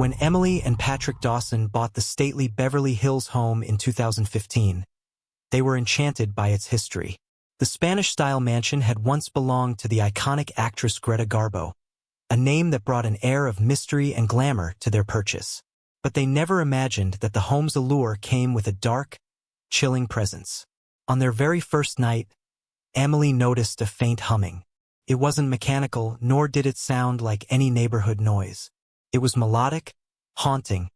When Emily and Patrick Dawson bought the stately Beverly Hills home in 2015, they were enchanted by its history. The Spanish-style mansion had once belonged to the iconic actress Greta Garbo, a name that brought an air of mystery and glamour to their purchase. But they never imagined that the home's allure came with a dark, chilling presence. On their very first night, Emily noticed a faint humming. It wasn't mechanical, nor did it sound like any neighborhood noise. It was melodic, haunting,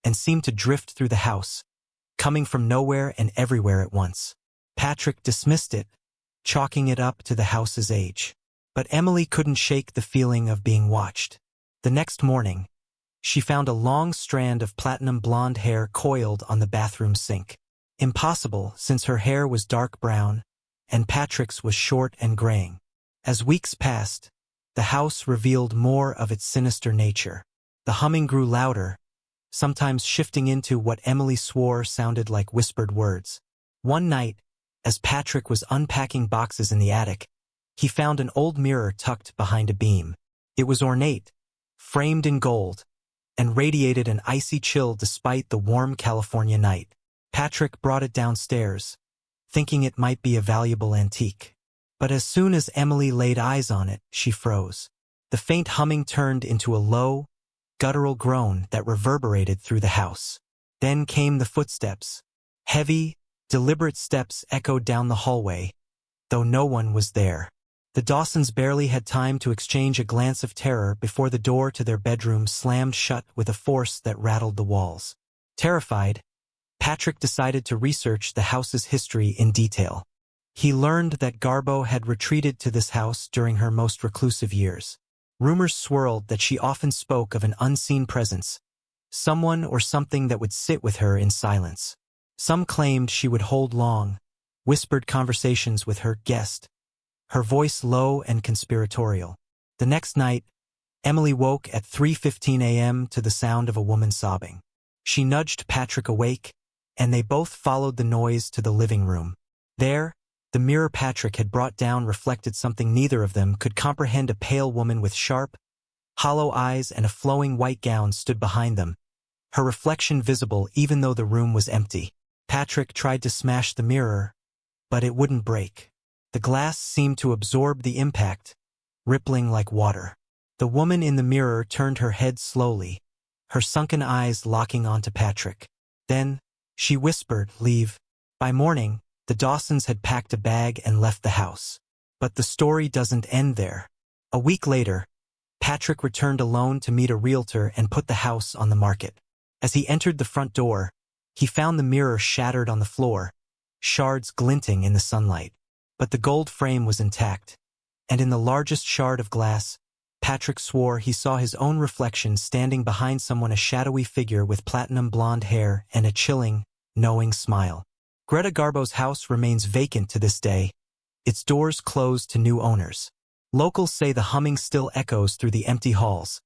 and seemed to drift through the house, coming from nowhere and everywhere at once. Patrick dismissed it, chalking it up to the house's age. But Emily couldn't shake the feeling of being watched. The next morning, she found a long strand of platinum blonde hair coiled on the bathroom sink. Impossible, since her hair was dark brown, and Patrick's was short and graying. As weeks passed, the house revealed more of its sinister nature. The humming grew louder, sometimes shifting into what Emily swore sounded like whispered words. One night, as Patrick was unpacking boxes in the attic, he found an old mirror tucked behind a beam. It was ornate, framed in gold, and radiated an icy chill despite the warm California night. Patrick brought it downstairs, thinking it might be a valuable antique. But as soon as Emily laid eyes on it, she froze. The faint humming turned into a low, guttural groan that reverberated through the house. Then came the footsteps. Heavy, deliberate steps echoed down the hallway, though no one was there. The Dawsons barely had time to exchange a glance of terror before the door to their bedroom slammed shut with a force that rattled the walls. Terrified, Patrick decided to research the house's history in detail. He learned that Garbo had retreated to this house during her most reclusive years. Rumors swirled that she often spoke of an unseen presence, someone or something that would sit with her in silence. Some claimed she would hold long, whispered conversations with her guest, her voice low and conspiratorial. The next night, Emily woke at 3:15 a.m. to the sound of a woman sobbing. She nudged Patrick awake, and they both followed the noise to the living room. There, the mirror Patrick had brought down reflected something neither of them could comprehend. A pale woman with sharp, hollow eyes and a flowing white gown stood behind them, her reflection visible even though the room was empty. Patrick tried to smash the mirror, but it wouldn't break. The glass seemed to absorb the impact, rippling like water. The woman in the mirror turned her head slowly, her sunken eyes locking onto Patrick. Then, she whispered, "Leave." By morning, the Dawsons had packed a bag and left the house. But the story doesn't end there. A week later, Patrick returned alone to meet a realtor and put the house on the market. As he entered the front door, he found the mirror shattered on the floor, shards glinting in the sunlight. But the gold frame was intact, and in the largest shard of glass, Patrick swore he saw his own reflection standing behind someone, a shadowy figure with platinum blonde hair and a chilling, knowing smile. Greta Garbo's house remains vacant to this day, its doors closed to new owners. Locals say the humming still echoes through the empty halls,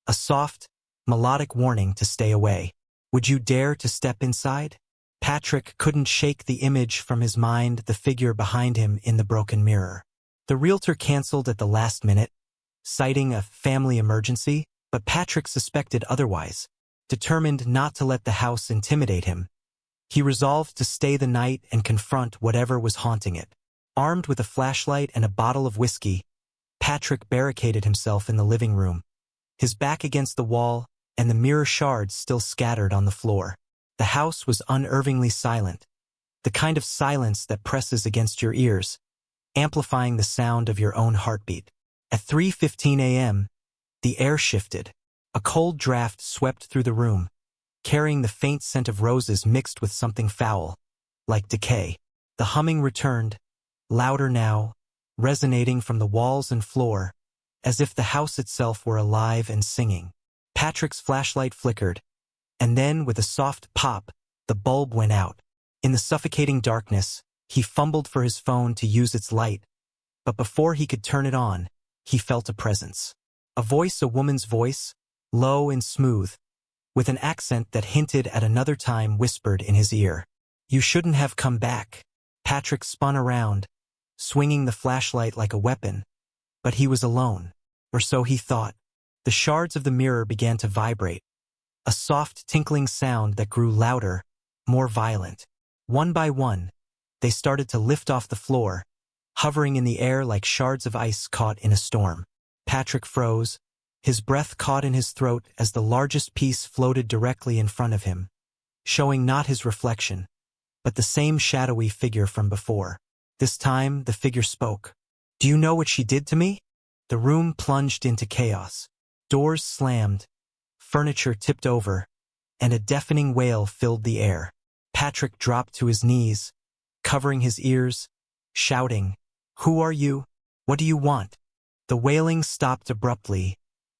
a soft, melodic warning to stay away. Would you dare to step inside? Patrick couldn't shake the image from his mind, the figure behind him in the broken mirror. The realtor canceled at the last minute, citing a family emergency, but Patrick suspected otherwise. Determined not to let the house intimidate him, he resolved to stay the night and confront whatever was haunting it. Armed with a flashlight and a bottle of whiskey, Patrick barricaded himself in the living room, his back against the wall and the mirror shards still scattered on the floor. The house was unnervingly silent, the kind of silence that presses against your ears, amplifying the sound of your own heartbeat. At 3:15 a.m., the air shifted. A cold draft swept through the room, carrying the faint scent of roses mixed with something foul, like decay. The humming returned, louder now, resonating from the walls and floor, as if the house itself were alive and singing. Patrick's flashlight flickered, and then with a soft pop, the bulb went out. In the suffocating darkness, he fumbled for his phone to use its light, but before he could turn it on, he felt a presence. A voice, a woman's voice, low and smooth, with an accent that hinted at another time, whispered in his ear, "You shouldn't have come back." Patrick spun around, swinging the flashlight like a weapon, but he was alone, or so he thought. The shards of the mirror began to vibrate, a soft tinkling sound that grew louder, more violent. One by one, they started to lift off the floor, hovering in the air like shards of ice caught in a storm. Patrick froze, his breath caught in his throat as the largest piece floated directly in front of him, showing not his reflection, but the same shadowy figure from before. This time, the figure spoke. "Do you know what she did to me?" The room plunged into chaos. Doors slammed, furniture tipped over, and a deafening wail filled the air. Patrick dropped to his knees, covering his ears, shouting, "Who are you? What do you want?" The wailing stopped abruptly,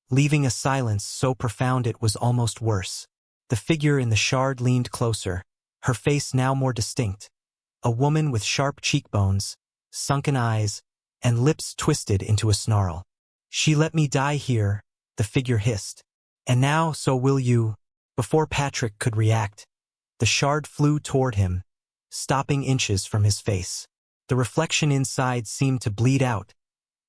leaving a silence so profound it was almost worse. The figure in the shard leaned closer, her face now more distinct. A woman with sharp cheekbones, sunken eyes, and lips twisted into a snarl. "She let me die here," the figure hissed. "And now so will you." Before Patrick could react, the shard flew toward him, stopping inches from his face. The reflection inside seemed to bleed out,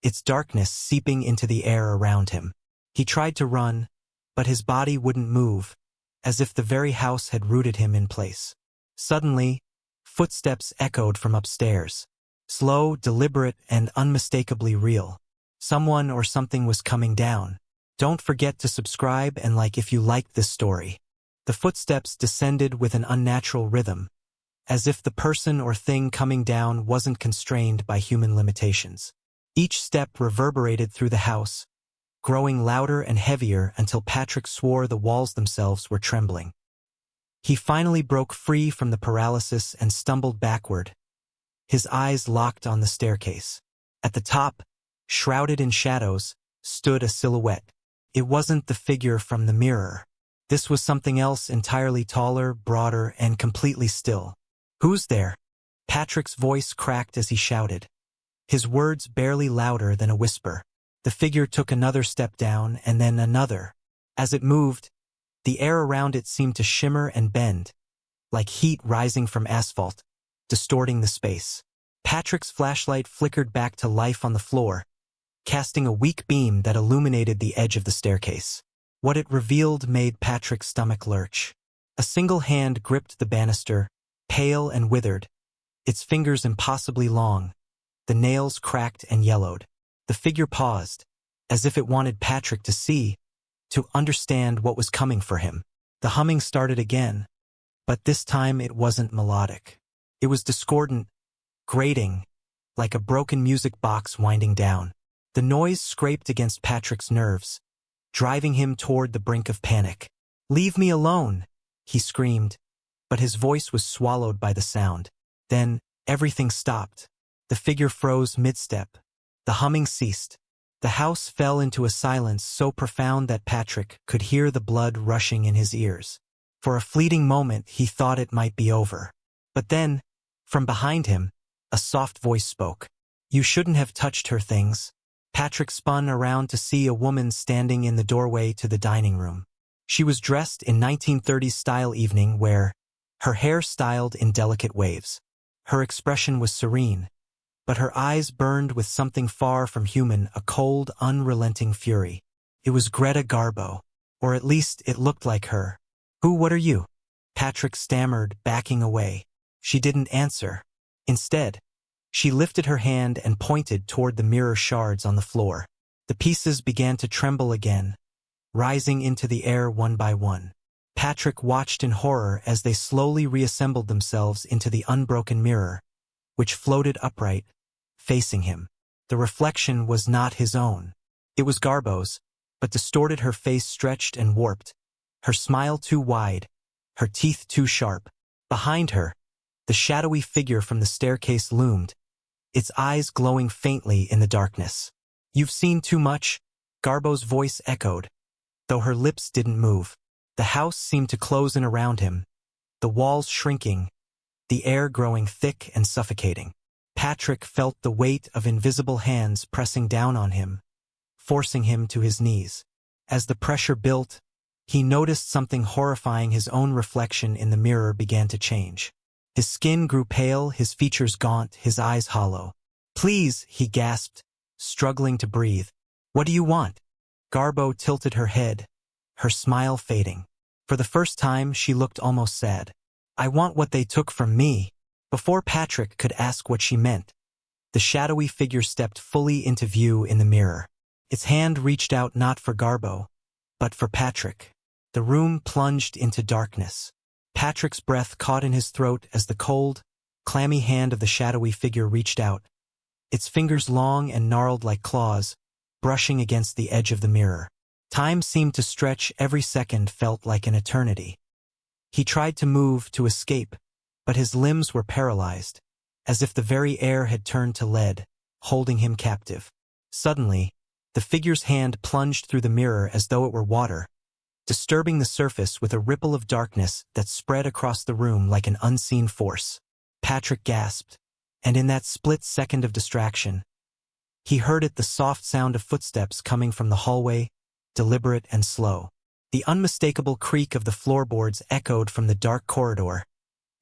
its darkness seeping into the air around him. He tried to run, but his body wouldn't move, as if the very house had rooted him in place. Suddenly, footsteps echoed from upstairs. Slow, deliberate, and unmistakably real. Someone or something was coming down. Don't forget to subscribe and like if you liked this story. The footsteps descended with an unnatural rhythm, as if the person or thing coming down wasn't constrained by human limitations. Each step reverberated through the house, growing louder and heavier until Patrick swore the walls themselves were trembling. He finally broke free from the paralysis and stumbled backward, his eyes locked on the staircase. At the top, shrouded in shadows, stood a silhouette. It wasn't the figure from the mirror. This was something else entirely taller, broader, and completely still. "Who's there?" Patrick's voice cracked as he shouted, his words barely louder than a whisper. The figure took another step down and then another. As it moved, the air around it seemed to shimmer and bend, like heat rising from asphalt, distorting the space. Patrick's flashlight flickered back to life on the floor, casting a weak beam that illuminated the edge of the staircase. What it revealed made Patrick's stomach lurch. A single hand gripped the banister, pale and withered, its fingers impossibly long, the nails cracked and yellowed. The figure paused, as if it wanted Patrick to see, to understand what was coming for him. The humming started again, but this time it wasn't melodic. It was discordant, grating, like a broken music box winding down. The noise scraped against Patrick's nerves, driving him toward the brink of panic. "Leave me alone," he screamed, but his voice was swallowed by the sound. Then, everything stopped. The figure froze mid-step. The humming ceased. The house fell into a silence so profound that Patrick could hear the blood rushing in his ears. For a fleeting moment, he thought it might be over. But then, from behind him, a soft voice spoke. "You shouldn't have touched her things." Patrick spun around to see a woman standing in the doorway to the dining room. She was dressed in 1930s-style evening wear, her hair styled in delicate waves. Her expression was serene, but her eyes burned with something far from human, a cold, unrelenting fury. It was Greta Garbo, or at least it looked like her. What are you?" Patrick stammered, backing away. She didn't answer. Instead, she lifted her hand and pointed toward the mirror shards on the floor. The pieces began to tremble again, rising into the air one by one. Patrick watched in horror as they slowly reassembled themselves into the unbroken mirror, which floated upright, facing him. The reflection was not his own. It was Garbo's, but distorted, her face stretched and warped, her smile too wide, her teeth too sharp. Behind her, the shadowy figure from the staircase loomed, its eyes glowing faintly in the darkness. "You've seen too much," Garbo's voice echoed, though her lips didn't move. The house seemed to close in around him, the walls shrinking, the air growing thick and suffocating. Patrick felt the weight of invisible hands pressing down on him, forcing him to his knees. As the pressure built, he noticed something horrifying. His own reflection in the mirror began to change. His skin grew pale, his features gaunt, his eyes hollow. "Please," he gasped, struggling to breathe. "What do you want?" Garbo tilted her head, her smile fading. For the first time, she looked almost sad. "I want what they took from me." Before Patrick could ask what she meant, the shadowy figure stepped fully into view in the mirror. Its hand reached out not for Garbo, but for Patrick. The room plunged into darkness. Patrick's breath caught in his throat as the cold, clammy hand of the shadowy figure reached out, its fingers long and gnarled like claws, brushing against the edge of the mirror. Time seemed to stretch, every second felt like an eternity. He tried to move, to escape, but his limbs were paralyzed, as if the very air had turned to lead, holding him captive. Suddenly, the figure's hand plunged through the mirror as though it were water, disturbing the surface with a ripple of darkness that spread across the room like an unseen force. Patrick gasped, and in that split second of distraction, he heard it, the soft sound of footsteps coming from the hallway, deliberate and slow. The unmistakable creak of the floorboards echoed from the dark corridor,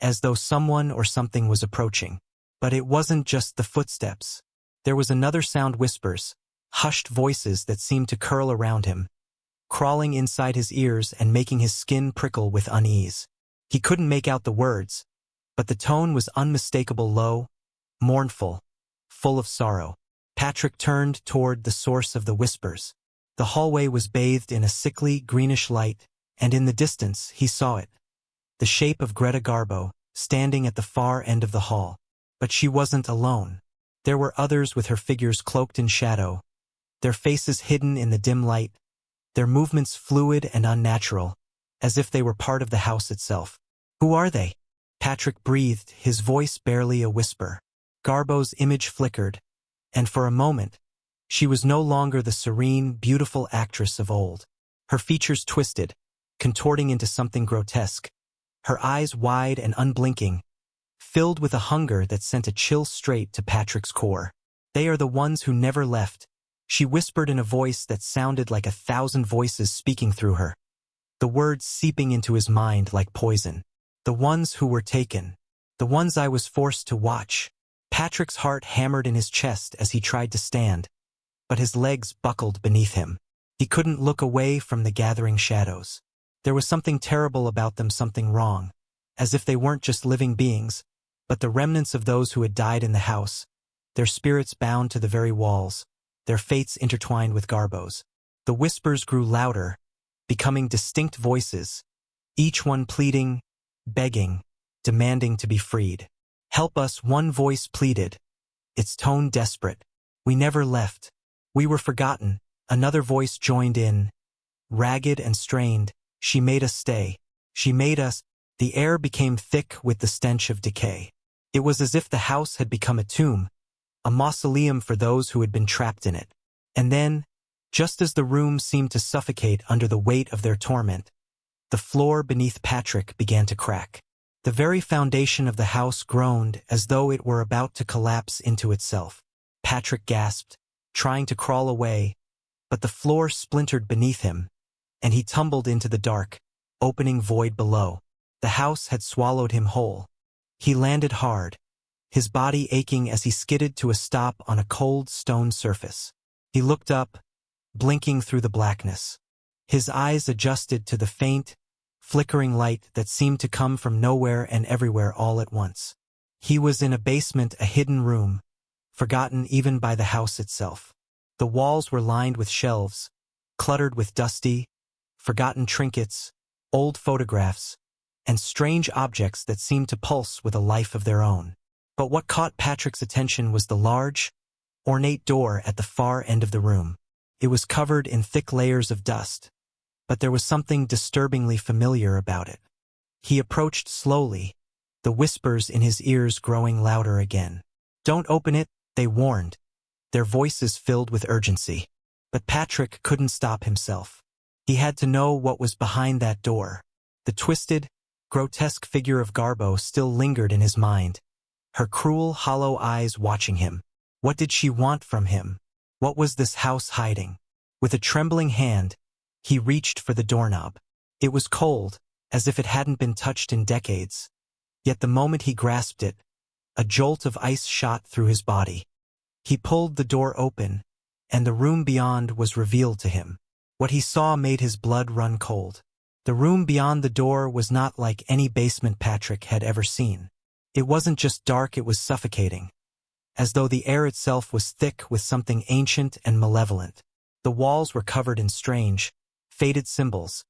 as though someone or something was approaching. But it wasn't just the footsteps. There was another sound, whispers, hushed voices that seemed to curl around him, crawling inside his ears and making his skin prickle with unease. He couldn't make out the words, but the tone was unmistakable, low, mournful, full of sorrow. Patrick turned toward the source of the whispers. The hallway was bathed in a sickly, greenish light, and in the distance he saw it, the shape of Greta Garbo, standing at the far end of the hall. But she wasn't alone. There were others, with her figures cloaked in shadow, their faces hidden in the dim light, their movements fluid and unnatural, as if they were part of the house itself. "Who are they?" Patrick breathed, his voice barely a whisper. Garbo's image flickered, and for a moment, she was no longer the serene, beautiful actress of old. Her features twisted, contorting into something grotesque, her eyes wide and unblinking, filled with a hunger that sent a chill straight to Patrick's core. "They are the ones who never left," she whispered in a voice that sounded like 1,000 voices speaking through her, the words seeping into his mind like poison. "The ones who were taken. The ones I was forced to watch." Patrick's heart hammered in his chest as he tried to stand, but his legs buckled beneath him. He couldn't look away from the gathering shadows. There was something terrible about them, something wrong, as if they weren't just living beings, but the remnants of those who had died in the house, their spirits bound to the very walls, their fates intertwined with Garbo's. The whispers grew louder, becoming distinct voices, each one pleading, begging, demanding to be freed. "Help us," one voice pleaded, its tone desperate. "We never left. We were forgotten." Another voice joined in, ragged and strained. "She made us stay. She made us." The air became thick with the stench of decay. It was as if the house had become a tomb, a mausoleum for those who had been trapped in it. And then, just as the room seemed to suffocate under the weight of their torment, the floor beneath Patrick began to crack. The very foundation of the house groaned as though it were about to collapse into itself. Patrick gasped, trying to crawl away, but the floor splintered beneath him, and he tumbled into the dark, opening void below. The house had swallowed him whole. He landed hard, his body aching as he skidded to a stop on a cold stone surface. He looked up, blinking through the blackness. His eyes adjusted to the faint, flickering light that seemed to come from nowhere and everywhere all at once. He was in a basement, a hidden room, forgotten even by the house itself. The walls were lined with shelves, cluttered with dusty, forgotten trinkets, old photographs, and strange objects that seemed to pulse with a life of their own. But what caught Patrick's attention was the large, ornate door at the far end of the room. It was covered in thick layers of dust, but there was something disturbingly familiar about it. He approached slowly, the whispers in his ears growing louder again. "Don't open it," they warned, their voices filled with urgency. But Patrick couldn't stop himself. He had to know what was behind that door. The twisted, grotesque figure of Garbo still lingered in his mind, her cruel, hollow eyes watching him. What did she want from him? What was this house hiding? With a trembling hand, he reached for the doorknob. It was cold, as if it hadn't been touched in decades. Yet the moment he grasped it, a jolt of ice shot through his body. He pulled the door open, and the room beyond was revealed to him. What he saw made his blood run cold. The room beyond the door was not like any basement Patrick had ever seen. It wasn't just dark, it was suffocating, as though the air itself was thick with something ancient and malevolent. The walls were covered in strange, faded symbols,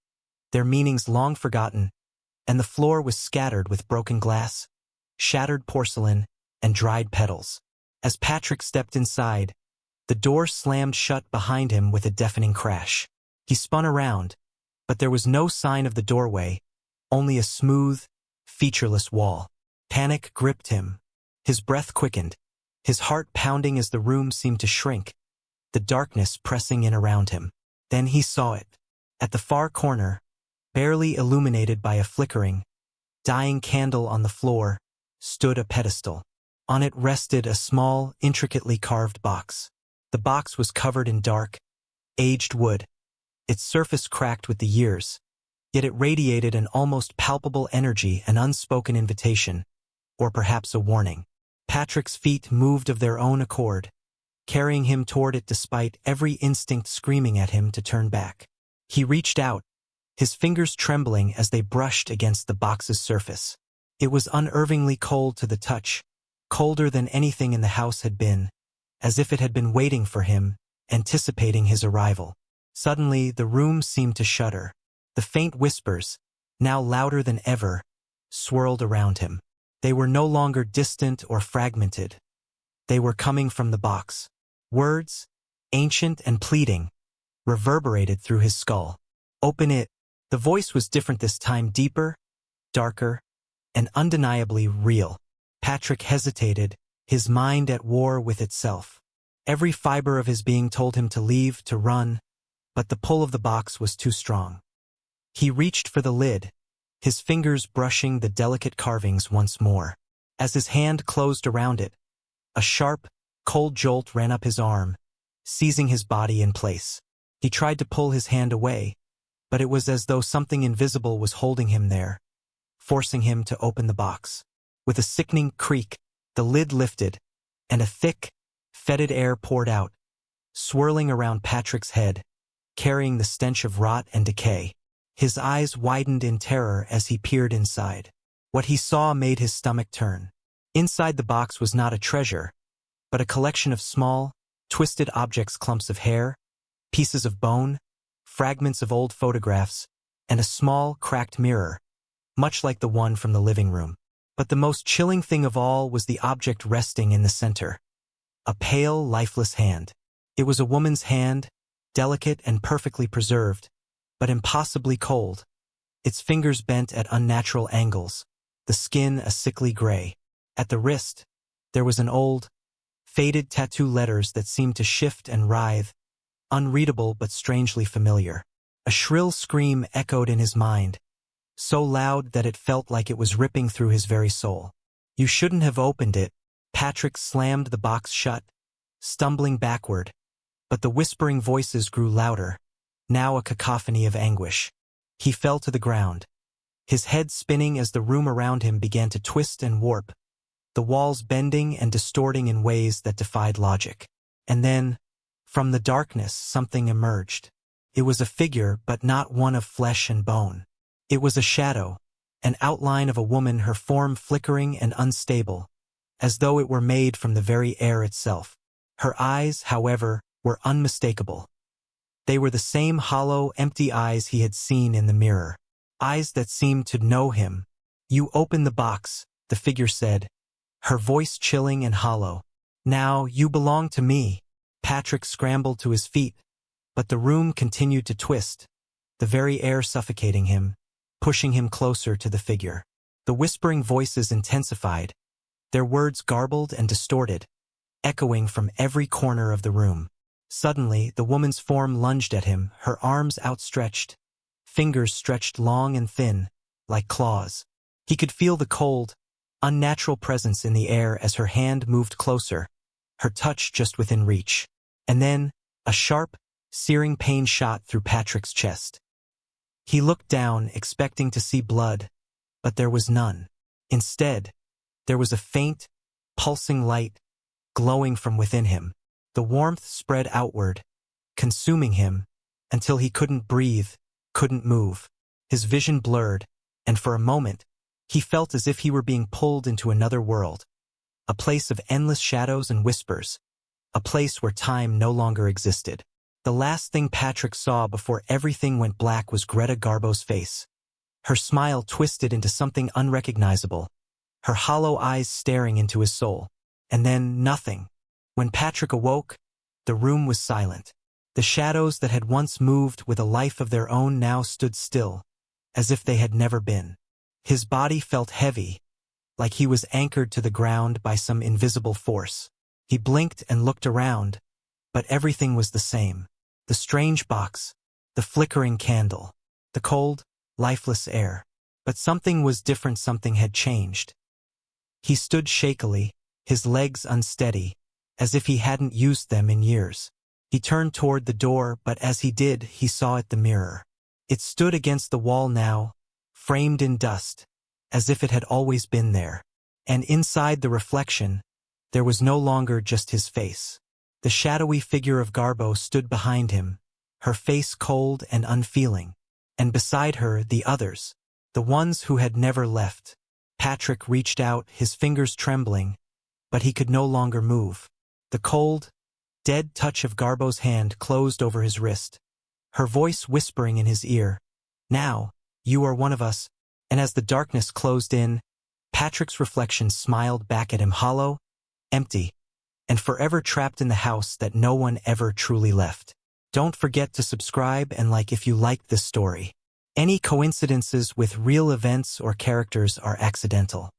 their meanings long forgotten, and the floor was scattered with broken glass, shattered porcelain, and dried petals. As Patrick stepped inside, the door slammed shut behind him with a deafening crash. He spun around, but there was no sign of the doorway, only a smooth, featureless wall. Panic gripped him. His breath quickened, his heart pounding as the room seemed to shrink, the darkness pressing in around him. Then he saw it. At the far corner, barely illuminated by a flickering, dying candle on the floor, stood a pedestal. On it rested a small, intricately carved box. The box was covered in dark, aged wood, its surface cracked with the years, yet it radiated an almost palpable energy, an unspoken invitation, or perhaps a warning. Patrick's feet moved of their own accord, carrying him toward it despite every instinct screaming at him to turn back. He reached out, his fingers trembling as they brushed against the box's surface. It was unnervingly cold to the touch, colder than anything in the house had been, as if it had been waiting for him, anticipating his arrival. Suddenly, the room seemed to shudder. The faint whispers, now louder than ever, swirled around him. They were no longer distant or fragmented. They were coming from the box. Words, ancient and pleading, reverberated through his skull. "Open it." The voice was different this time, deeper, darker, and undeniably real. Patrick hesitated, his mind at war with itself. Every fiber of his being told him to leave, to run, but the pull of the box was too strong. He reached for the lid, his fingers brushing the delicate carvings once more. As his hand closed around it, a sharp, cold jolt ran up his arm, seizing his body in place. He tried to pull his hand away, but it was as though something invisible was holding him there, forcing him to open the box. With a sickening creak, the lid lifted, and a thick, fetid air poured out, swirling around Patrick's head, carrying the stench of rot and decay. His eyes widened in terror as he peered inside. What he saw made his stomach turn. Inside the box was not a treasure, but a collection of small, twisted objects, clumps of hair, pieces of bone, fragments of old photographs, and a small, cracked mirror, much like the one from the living room. But the most chilling thing of all was the object resting in the center. A pale, lifeless hand. It was a woman's hand, delicate and perfectly preserved, but impossibly cold. Its fingers bent at unnatural angles, the skin a sickly gray. At the wrist, there was an old, faded tattoo, letters that seemed to shift and writhe, unreadable but strangely familiar. A shrill scream echoed in his mind, so loud that it felt like it was ripping through his very soul. "You shouldn't have opened it." Patrick slammed the box shut, stumbling backward, but the whispering voices grew louder, now a cacophony of anguish. He fell to the ground, his head spinning as the room around him began to twist and warp, the walls bending and distorting in ways that defied logic. And then, from the darkness, something emerged. It was a figure, but not one of flesh and bone. It was a shadow, an outline of a woman, her form flickering and unstable, as though it were made from the very air itself. Her eyes, however, were unmistakable. They were the same hollow, empty eyes he had seen in the mirror. Eyes that seemed to know him. "You open the box," the figure said, her voice chilling and hollow. "Now you belong to me." Patrick scrambled to his feet, but the room continued to twist, the very air suffocating him, pushing him closer to the figure. The whispering voices intensified, their words garbled and distorted, echoing from every corner of the room. Suddenly, the woman's form lunged at him, her arms outstretched, fingers stretched long and thin, like claws. He could feel the cold, unnatural presence in the air as her hand moved closer, her touch just within reach. And then, a sharp, searing pain shot through Patrick's chest. He looked down, expecting to see blood, but there was none. Instead, there was a faint, pulsing light, glowing from within him. The warmth spread outward, consuming him, until he couldn't breathe, couldn't move. his vision blurred, and for a moment, he felt as if he were being pulled into another world, a place of endless shadows and whispers, a place where time no longer existed. The last thing Patrick saw before everything went black was Greta Garbo's face. Her smile twisted into something unrecognizable, her hollow eyes staring into his soul. And then nothing. When Patrick awoke, the room was silent. The shadows that had once moved with a life of their own now stood still, as if they had never been. His body felt heavy, like he was anchored to the ground by some invisible force. He blinked and looked around, but everything was the same. The strange box, the flickering candle, the cold, lifeless air. But something was different, something had changed. He stood shakily, his legs unsteady, as if he hadn't used them in years. He turned toward the door, but as he did, he saw the mirror. It stood against the wall now, framed in dust, as if it had always been there. And inside the reflection, there was no longer just his face. The shadowy figure of Garbo stood behind him, her face cold and unfeeling. And beside her, the others, the ones who had never left. Patrick reached out, his fingers trembling, but he could no longer move. The cold, dead touch of Garbo's hand closed over his wrist, her voice whispering in his ear, "Now, you are one of us." And as the darkness closed in, Patrick's reflection smiled back at him, hollow, empty, and forever trapped in the house that no one ever truly left. Don't forget to subscribe and like if you liked this story. Any coincidences with real events or characters are accidental.